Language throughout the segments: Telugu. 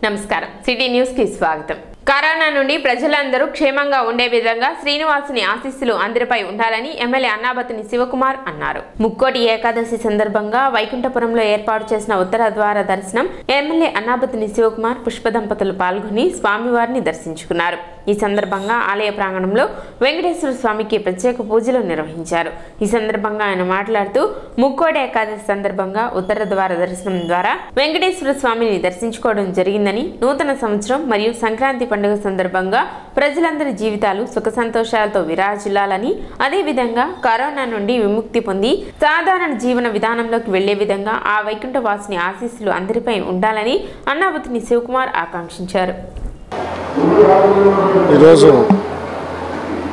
నమస్కారం సిటీ న్యూస్ కి స్వాగతం। కరోనా నుండి ప్రజలందరూ క్షేమంగా ఉండే విధంగా శ్రీనివాసుని ఆశీస్సులు అందరిపై ఉండాలని ఎమ్మెల్యే అన్నాబత్తుని శివకుమార్ అన్నారు। ముక్కోటి ఏకాదశి సందర్భంగా వైకుంఠపురంలో ఏర్పాటు చేసిన ఉత్తర ద్వార దర్శనం ఎమ్మెల్యే అన్నాబత్తుని శివకుమార్ పుష్ప దంపతులు పాల్గొని స్వామివారిని దర్శించుకున్నారు। ఈ సందర్భంగా ఆలయ ప్రాంగణంలో వెంకటేశ్వర స్వామికి ప్రత్యేక పూజలు నిర్వహించారు। ఈ సందర్భంగా ఆయన మాట్లాడుతూ ముక్కోటి ఏకాదశి సందర్భంగా ఉత్తర ద్వార దర్శనం ద్వారా వెంకటేశ్వర స్వామిని దర్శించుకోవడం జరిగిందని, నూతన సంవత్సరం మరియు సంక్రాంతి పండుగ సందర్భంగా ప్రజలందరి జీవితాలు సుఖ సంతోషాలతో విరాజిల్లాలని, అదే విధంగా కరోనా నుండి విముక్తి పొంది సాధారణ జీవన విధానంలోకి వెళ్లే విధంగా ఆ వైకుంఠ వాసుని ఆశీస్సులు అందరిపై ఉండాలని అన్నాబత్తుని శివకుమార్ ఆకాంక్షించారు। ఈరోజు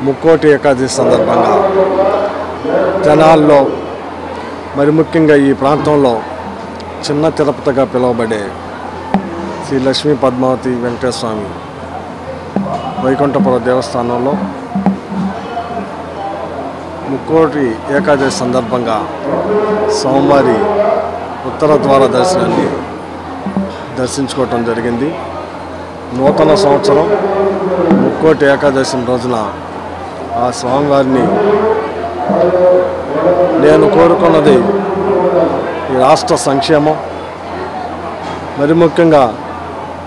ముక్కోటి ఏకాదశి సందర్భంగా జనాల్లో మరి ముఖ్యంగా ఈ ప్రాంతంలో చిన్న తిరుపతిగా పిలువబడే శ్రీ లక్ష్మీ పద్మావతి వెంకటేశ్వర స్వామి వైకుంఠపురం దేవస్థానంలో ముక్కోటి ఏకాదశి సందర్భంగా సోమవారి ఉత్తర ద్వార దర్శనాన్ని దర్శించుకోవటం జరిగింది। నూతన సంవత్సరం ముక్కోటి ఏకాదశి రోజున ఆ స్వామివారిని నేను కోరుకున్నది ఈ రాష్ట్ర సంక్షేమం, మరి ముఖ్యంగా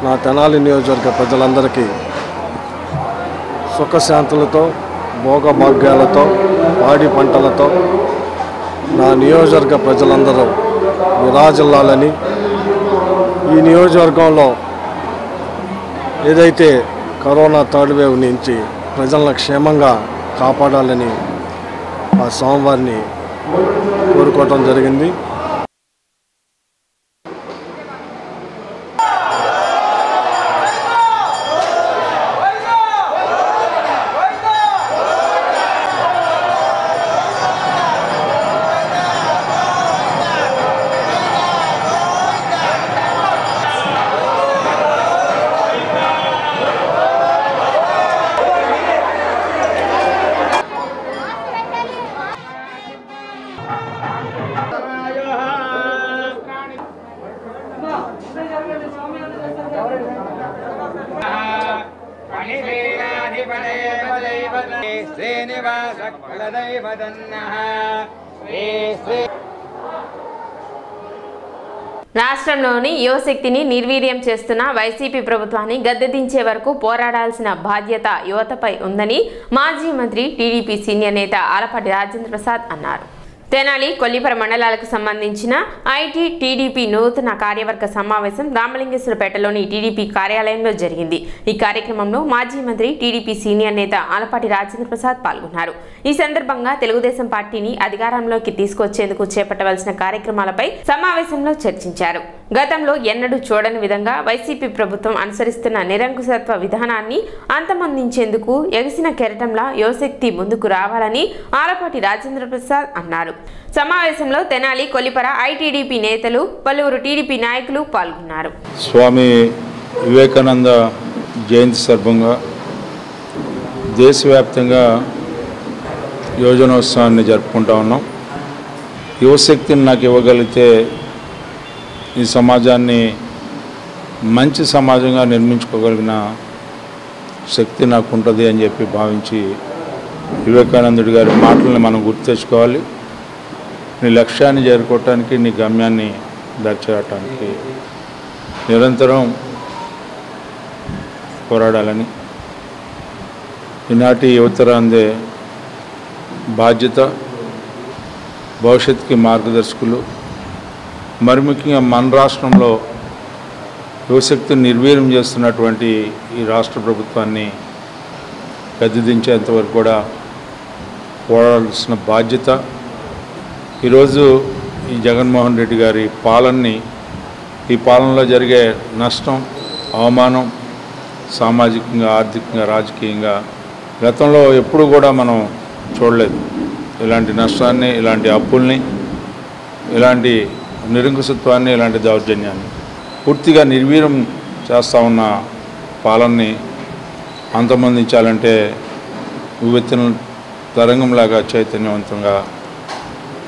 నా తెనాలి నియోజకవర్గ ప్రజలందరికీ సుఖశాంతులతో భోగభాగ్యాలతో పాడి పంటలతో నా నియోజకవర్గ ప్రజలందరూ విరాజిల్లాలని, ఈ నియోజకవర్గంలో ఏదైతే కరోనా థర్డ్ వేవ్ నుంచి ప్రజలను క్షేమంగా కాపాడాలని ఆ స్వామివారిని కోరుకోవటం జరిగింది। రాష్ట్రంలోని యువశక్తిని నిర్వీర్యం చేస్తున్న వైసీపీ ప్రభుత్వాన్ని గద్దెదించే వరకు పోరాడాల్సిన బాధ్యత యువతపై ఉందని మాజీ మంత్రి టీడీపీ సీనియర్ నేత ఆలపాటి రాజేంద్ర ప్రసాద్ అన్నారు। తెనాలి కొల్లిపర మండలాలకు సంబంధించిన ఐటీ టీడీపీ నూతన కార్యవర్గ సమావేశం రామలింగేశ్వరపేటలోని టీడీపీ కార్యాలయంలో జరిగింది। ఈ కార్యక్రమంలో మాజీ మంత్రి టీడీపీ సీనియర్ నేత ఆలపాటి రాజేంద్ర ప్రసాద్ పాల్గొన్నారు। ఈ సందర్భంగా తెలుగుదేశం పార్టీని అధికారంలోకి తీసుకొచ్చేందుకు చేపట్టవలసిన కార్యక్రమాలపై సమావేశంలో చర్చించారు। గతంలో ఎన్నడూ చూడని విధంగా వైసీపీ ప్రభుత్వం అనుసరిస్తున్న నిరంకుశత్వ విధానాన్ని అంతమొందించేందుకు ఎగసిన కెరటంలా యువశక్తి ముందుకు రావాలని ఆలపాటి రాజేంద్ర ప్రసాద్ అన్నారు। సమావేశంలో తెనాలి కొల్లిపర ఐటీడీపీ నేతలు పలువురు టీడీపీ నాయకులు పాల్గొన్నారు। స్వామి వివేకానంద జయంతి సందర్భంగా దేశవ్యాప్తంగా యోజనోత్సవాన్ని జరుపుకుంటా ఉన్నాం। యువశక్తిని నాకు ఇవ్వగలిగితే ఈ సమాజాన్ని మంచి సమాజంగా నిర్మించుకోగలిగిన శక్తి నాకు ఉంటుంది అని చెప్పి భావించి వివేకానందుడి గారి మాటలను మనం గుర్తు తెచ్చుకోవాలి। నీ లక్ష్యాన్ని చేరుకోవటానికి, నీ గమ్యాన్ని చేరటానికి నిరంతరం పోరాడాలని ఈనాటి యువతరాందే బాధ్యత, భవిష్యత్తుకి మార్గదర్శకులు। మరి ముఖ్యంగా మన రాష్ట్రంలో యువశక్తిని నిర్వీర్యం చేస్తున్నటువంటి ఈ రాష్ట్ర ప్రభుత్వాన్ని గద్దెదించేంతవరకు కూడా పోరాడాల్సిన బాధ్యత। ఈరోజు ఈ జగన్మోహన్ రెడ్డి గారి ఈ పాలనలో జరిగే నష్టం, అవమానం సామాజికంగా, ఆర్థికంగా, రాజకీయంగా గతంలో ఎప్పుడు కూడా మనం చూడలేదు। ఇలాంటి నష్టాన్ని, ఇలాంటి అప్పుల్ని, ఇలాంటి నిరంకుశత్వాన్ని, ఇలాంటి దౌర్జన్యాన్ని పూర్తిగా నిర్వీర్యం చేస్తూ ఉన్న పాలనని అంతమొందించాలంటే ఉవ్వెత్తున తరంగంలాగా చైతన్యవంతంగా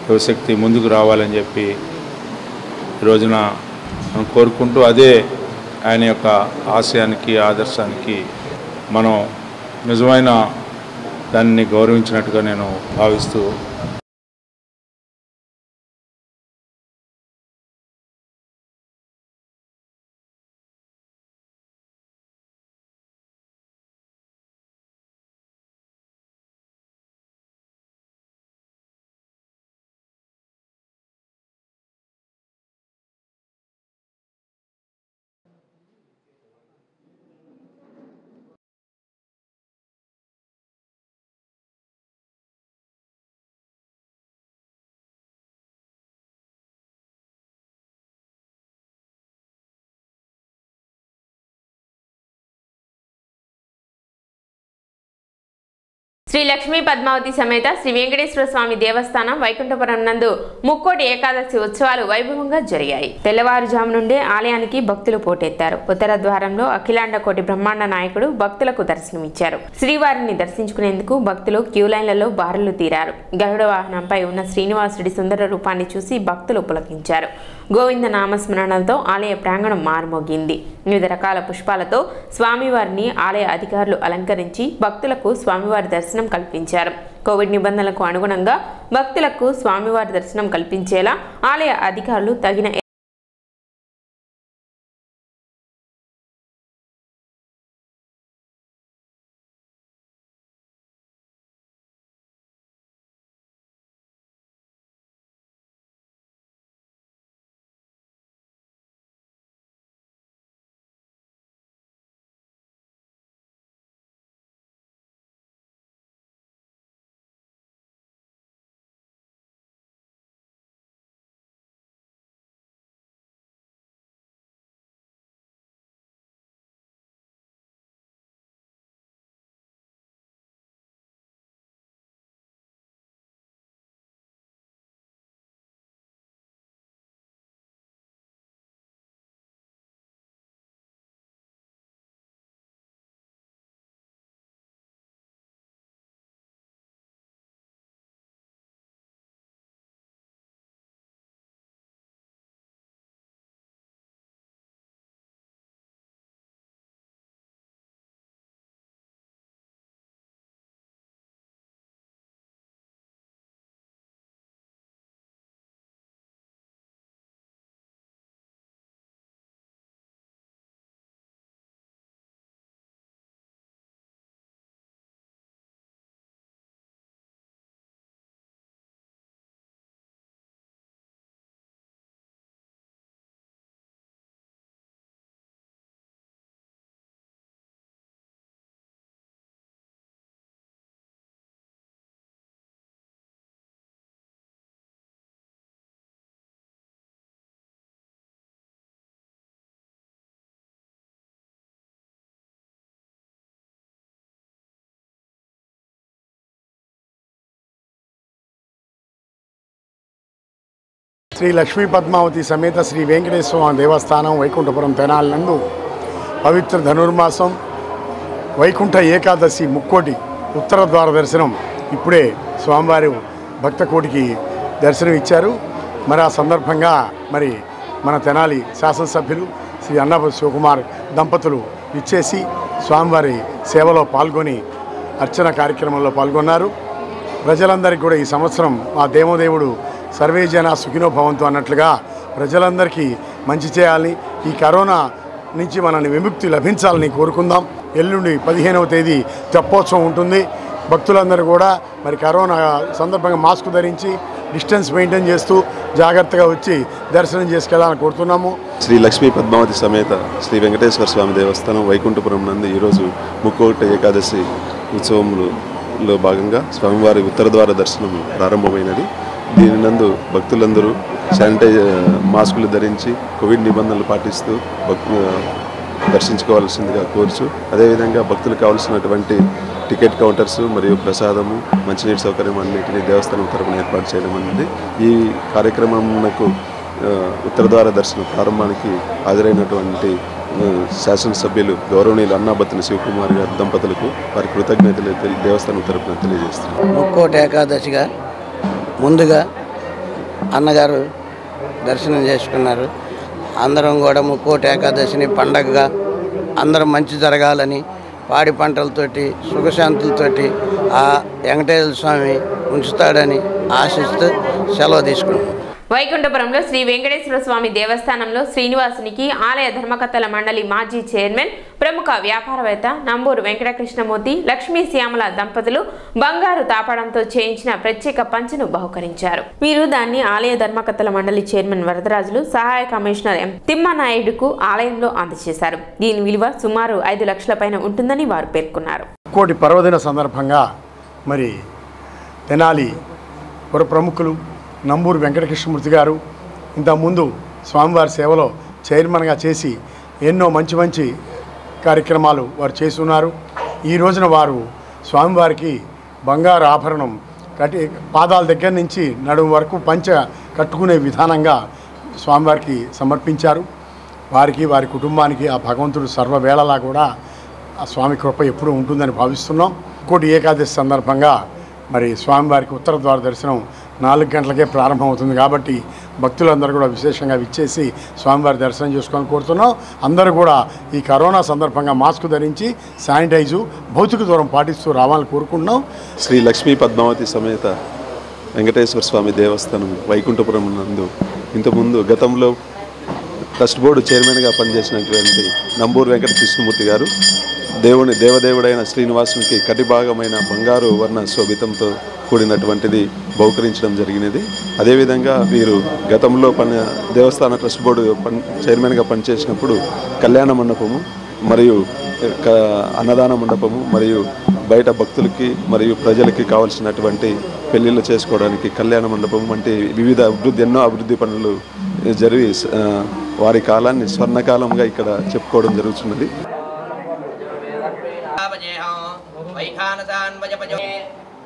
యువశక్తి ముందుకు రావాలని చెప్పి ఈ రోజున మనం కోరుకుంటూ, అదే ఆయన యొక్క ఆశయానికి ఆదర్శానికి మనం నిజమైన దాన్ని గౌరవించినట్టుగా నేను భావిస్తూ శ్రీ లక్ష్మీ పద్మావతి సమేత శ్రీ వెంకటేశ్వర స్వామి దేవస్థానం వైకుంఠపురం నందు ముక్కోటి ఏకాదశి ఉత్సవాలు వైభవంగా జరిగాయి. తెల్లవారుజాము నుండే ఆలయానికి భక్తులు పోటెత్తారు. ఉత్తర ద్వారంలో అఖిలాండ కోటి బ్రహ్మాండ నాయకుడు భక్తులకు దర్శనమిచ్చారు. శ్రీవారిని దర్శించుకునేందుకు భక్తులు క్యూ లైన్లలో బారులు తీరారు. గరుడ వాహనంపై ఉన్న శ్రీనివాసుడి సుందర రూపాన్ని చూసి భక్తులు పులకించారు. గోవింద నామస్మరణలతో ఆలయ ప్రాంగణం మారుమోగింది. వివిధ రకాల పుష్పాలతో స్వామివారిని ఆలయ అధికారులు అలంకరించి భక్తులకు స్వామివారి దర్శనం కల్పించారు. కోవిడ్ నిబంధనలకు అనుగుణంగా భక్తులకు స్వామివారి దర్శనం కల్పించేలా ఆలయ అధికారులు తగిన శ్రీ లక్ష్మీ పద్మావతి సమేత శ్రీ వెంకటేశ్వర స్వామి దేవస్థానం వైకుంఠపురం తెనాలి నందు పవిత్ర ధనుర్మాసం వైకుంఠ ఏకాదశి ముక్కోటి ఉత్తర ద్వార దర్శనం ఇప్పుడే స్వామివారి భక్త కోటికి దర్శనం ఇచ్చారు. మరి ఆ సందర్భంగా మరి మన తెనాలి శాసనసభ్యులు శ్రీ అన్నప శివకుమార్ దంపతులు ఇచ్చేసి స్వామివారి సేవలో పాల్గొని అర్చన కార్యక్రమంలో పాల్గొన్నారు. ప్రజలందరికీ కూడా ఈ సంవత్సరం ఆ దేవదేవుడు సర్వే జన సుఖినో భవంతు అన్నట్లుగా ప్రజలందరికీ మంచి చేయాలని, ఈ కరోనా నుంచి మనల్ని విముక్తి లభించాలని కోరుకుందాం. ఎల్లుండి 15వ తేదీ తెప్పోత్సవం ఉంటుంది. భక్తులందరూ కూడా మరి కరోనా సందర్భంగా మాస్క్ ధరించి డిస్టెన్స్ మెయింటైన్ చేస్తూ జాగ్రత్తగా వచ్చి దర్శనం చేసుకెళ్లాలని కోరుతున్నాము. శ్రీ లక్ష్మీ పద్మావతి సమేత శ్రీ వెంకటేశ్వర స్వామి దేవస్థానం వైకుంఠపురం నందు ఈరోజు ముక్కోటి ఏకాదశి ఉత్సవంలో భాగంగా స్వామివారి ఉత్తర ద్వార దర్శనం ప్రారంభమైనది. దీని నందు భక్తులందరూ మాస్కులు ధరించి కోవిడ్ నిబంధనలు పాటిస్తూ దర్శించుకోవాల్సిందిగా కోరుచు, అదేవిధంగా భక్తులకు కావాల్సినటువంటి టికెట్ కౌంటర్స్ మరియు ప్రసాదము, మంచినీటి సౌకర్యం అన్నింటినీ దేవస్థానం తరపున ఏర్పాటు చేయడం అనేది ఈ కార్యక్రమంకు ఉత్తర ద్వార దర్శన ప్రారంభానికి హాజరైనటువంటి శాసనసభ్యులు గౌరవనీయులు అన్నాబత్తిన శివకుమార్ గారి దంపతులకు వారి కృతజ్ఞతలు దేవస్థానం తరపున తెలియజేస్తున్నారు. ముక్కోటి ఏకాదశిగా ముందుగా అన్నగారు దర్శనం చేసుకున్నారు. అందరం కూడా ముక్కోటి ఏకాదశిని పండగగా అందరం మంచి జరగాలని పాడి పంటలతోటి సుఖశాంతులతోటి ఆ వెంకటేశ్వర స్వామి ఉంచుతాడని ఆశిస్తూ సెలవు తీసుకున్నాం. వైకుంఠపురంలో శ్రీ వెంకటేశ్వర స్వామి దేవస్థానంలో శ్రీనివాసునికి ఆలయ ధర్మకర్తల మండలి మాజీ చైర్మన్ ప్రముఖ వ్యాపారవేత్త నంబూరు వెంకటకృష్ణమూర్తి లక్ష్మీ శ్యామల దంపతులు బంగారు తాపడంతో చేయించిన ప్రత్యేక పంచెను బహుకరించారు. వీరు దాన్ని ఆలయ ధర్మకర్తల మండలి చైర్మన్ వరదరాజులు సహాయ కమిషనర్ ఎం తిమ్మానాయుడుకు ఆలయంలో అందజేశారు. దీని విలువ సుమారు 5 లక్షల పైన ఉంటుందని వారు పేర్కొన్నారు. కోటి పర్వదిన సందర్భంగా మరి తెనాలి పుర ప్రముఖులు నంబూరు వెంకటకృష్ణమూర్తి గారు ఇంతకుముందు స్వామివారి సేవలో చైర్మన్గా చేసి ఎన్నో మంచి కార్యక్రమాలు వారు చేస్తున్నారు. ఈ రోజున వారు స్వామివారికి బంగారు ఆభరణం పాదాల దగ్గర నుంచి నడుము వరకు పంచ కట్టుకునే విధానంగా స్వామివారికి సమర్పించారు. వారికి వారి కుటుంబానికి ఆ భగవంతుడు సర్వవేళలా కూడా ఆ స్వామి కృప ఎప్పుడూ ఉంటుందని భావిస్తున్నాం. కోటి ఏకాదశి సందర్భంగా మరి స్వామివారికి ఉత్తర ద్వార దర్శనం 4 గంటలకే ప్రారంభమవుతుంది కాబట్టి భక్తులందరూ కూడా విశేషంగా విచ్చేసి స్వామివారి దర్శనం చేసుకొని కోరుతున్నాం. అందరూ కూడా ఈ కరోనా సందర్భంగా మాస్క్ ధరించి శానిటైజు భౌతిక దూరం పాటిస్తూ రావాలని కోరుకుంటున్నాం. శ్రీ లక్ష్మీ పద్మావతి సమేత వెంకటేశ్వర స్వామి దేవస్థానం వైకుంఠపురం నందు ఇంతకుముందు గతంలో ట్రస్ట్ బోర్డు చైర్మన్గా పనిచేసినటువంటి నంబూరు వెంకటకృష్ణమూర్తి గారు దేవదేవుడైన శ్రీనివాసునికి కటిభాగమైన బంగారు వర్ణ శోభితంతో కూడినటువంటిది బహుకరించడం జరిగినది. అదేవిధంగా వీరు గతంలో దేవస్థాన ట్రస్ట్ బోర్డు చైర్మన్గా పనిచేసినప్పుడు కళ్యాణ మండపము మరియు అన్నదాన మండపము మరియు బయట భక్తులకి మరియు ప్రజలకి కావాల్సినటువంటి పెళ్ళిళ్ళు చేసుకోవడానికి కళ్యాణ మండపం వంటి వివిధ ఎన్నో అభివృద్ధి పనులు జరిగి వారి కాలాన్ని స్వర్ణకాలంగా ఇక్కడ చెప్పుకోవడం జరుగుతున్నది.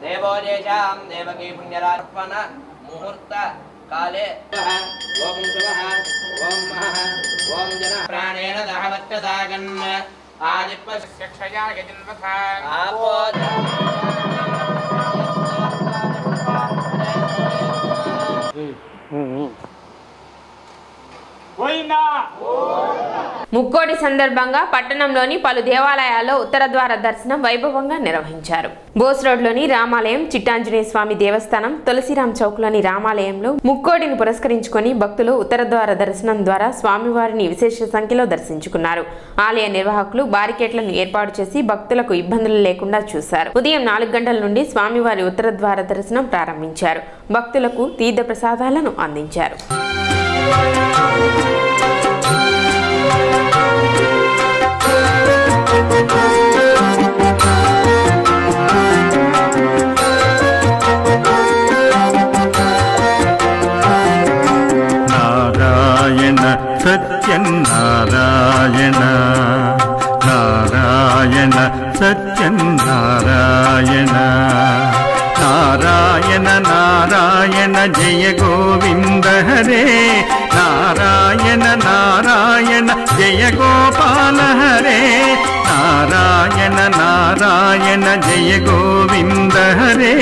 देवोजेशां देवकी पुण्यरार्पण मुहूर्त काले ओम शुभः ओम महः ओम जन प्राणेन दहवत्यसागन् आदिप्पस्य क्षया यजन्वथा आपो ముక్కోటి సందర్భంగా పట్టణంలోని పలు దేవాలయాల్లో ఉత్తర ద్వార దర్శనం వైభవంగా నిర్వహించారు. బోస్ రోడ్లోని రామాలయం, చిట్టాంజనేయ స్వామి దేవస్థానం, తులసిరామ్ చౌక్లోని రామాలయంలో ముక్కోటిని పురస్కరించుకొని భక్తులు ఉత్తర ద్వార దర్శనం ద్వారా స్వామివారిని విశేష సంఖ్యలో దర్శించుకున్నారు. ఆలయ నిర్వాహకులు బారికేట్లను ఏర్పాటు చేసి భక్తులకు ఇబ్బందులు లేకుండా చూశారు. ఉదయం 4 గంటల నుండి స్వామివారి ఉత్తర ద్వార దర్శనం ప్రారంభించారు. భక్తులకు తీర్థ ప్రసాదాలను అందించారు. నారాయణ సత్యనారాయణ నారాయణ సత్యనారాయణ నారాయణ నారాయణ జయ గోవింద హరే నారాయణ నారాయణ జయ గోపాల హరే నారాయణ నారాయణ జయ గోవింద హరే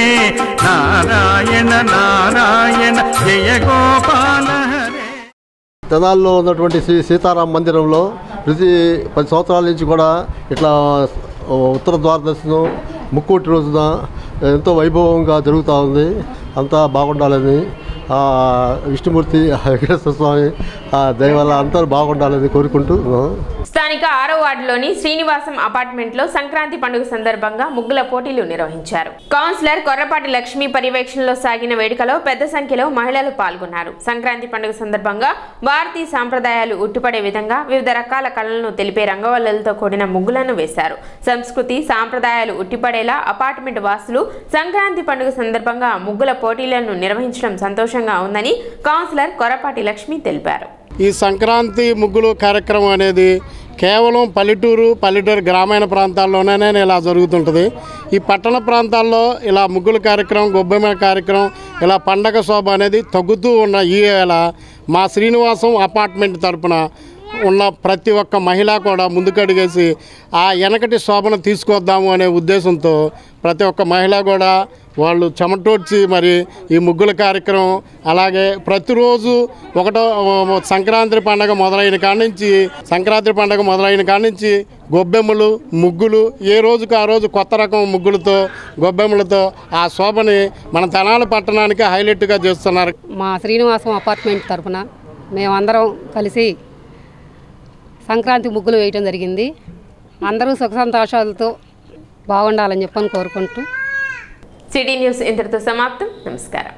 నారాయణ నారాయణ జయ గోపాల హరే. తెనాల్లో ఉన్నటువంటి శ్రీ సీతారాం మందిరంలో ప్రతి 10 సంవత్సరాల నుంచి కూడా ఇట్లా ఉత్తర ద్వార దర్శనం ముక్కోటి రోజున ఎంతో వైభవంగా జరుగుతూ ఉంది. అంతా బాగుండాలని విష్ణుమూర్తి వెంకటేశ్వర స్వామి దయవల్ల అందరూ బాగుండాలని కోరుకుంటూ స్థానిక 6వ వార్డులోని శ్రీనివాసం అపార్ట్మెంట్లో సంక్రాంతి పండుగ సందర్భంగా ముగ్గుల పోటీలు నిర్వహించారు. కౌన్సిలర్ కొర్రపాటి లక్ష్మి పర్యవేక్షణలో సాగిన వేడుకలో పెద్ద సంఖ్యలో మహిళలు పాల్గొన్నారు. సంక్రాంతి పండుగ సందర్భంగా భారతీయ సాంప్రదాయాలు ఉట్టిపడే విధంగా వివిధ రకాల కళలను తెలిపే రంగవల్లులతో కూడిన ముగ్గులను వేశారు. సంస్కృతి సాంప్రదాయాలు ఉట్టిపడేలా అపార్ట్మెంట్ వాసులు సంక్రాంతి పండుగ సందర్భంగా ముగ్గుల పోటీలను నిర్వహించడం సంతోషంగా ఉందని కౌన్సిలర్ కొర్రపాటి లక్ష్మి తెలిపారు. ఈ సంక్రాంతి ముగ్గులు కార్యక్రమం అనేది కేవలం పల్లెటూరు గ్రామీణ ప్రాంతాల్లోనే ఇలా జరుగుతుంటుంది. ఈ పట్టణ ప్రాంతాల్లో ఇలా ముగ్గుల కార్యక్రమం, గొబ్బెమ్మ కార్యక్రమం, ఇలా పండగ శోభ అనేది తగ్గుతూ ఉన్న ఈ వేళ మా శ్రీనివాసం అపార్ట్మెంట్ తరపున ఉన్న ప్రతి ఒక్క మహిళ కూడా ముందుకడిగేసి ఆ వెనకటి శోభను తీసుకొద్దాము అనే ఉద్దేశంతో ప్రతి ఒక్క మహిళ కూడా వాళ్ళు చెమటోడ్చి మరి ఈ ముగ్గుల కార్యక్రమం అలాగే ప్రతిరోజు సంక్రాంతి పండగ మొదలైన కానించి గొబ్బెమ్మలు ముగ్గులు ఏ రోజుకు ఆ రోజు కొత్త రకం ముగ్గులతో గొబ్బెమ్మలతో ఆ శోభని మన తెనాలి పట్టణానికి హైలైట్గా చేస్తున్నారు. మా శ్రీనివాసం అపార్ట్మెంట్ తరఫున మేమందరం కలిసి సంక్రాంతి ముగ్గులు వేయటం జరిగింది. అందరూ సుఖ సంతోషాలతో బాగుండాలని చెప్పని కోరుకుంటూ సిటీ న్యూస్ ఇంతటితో సమాప్తం. నమస్కారం.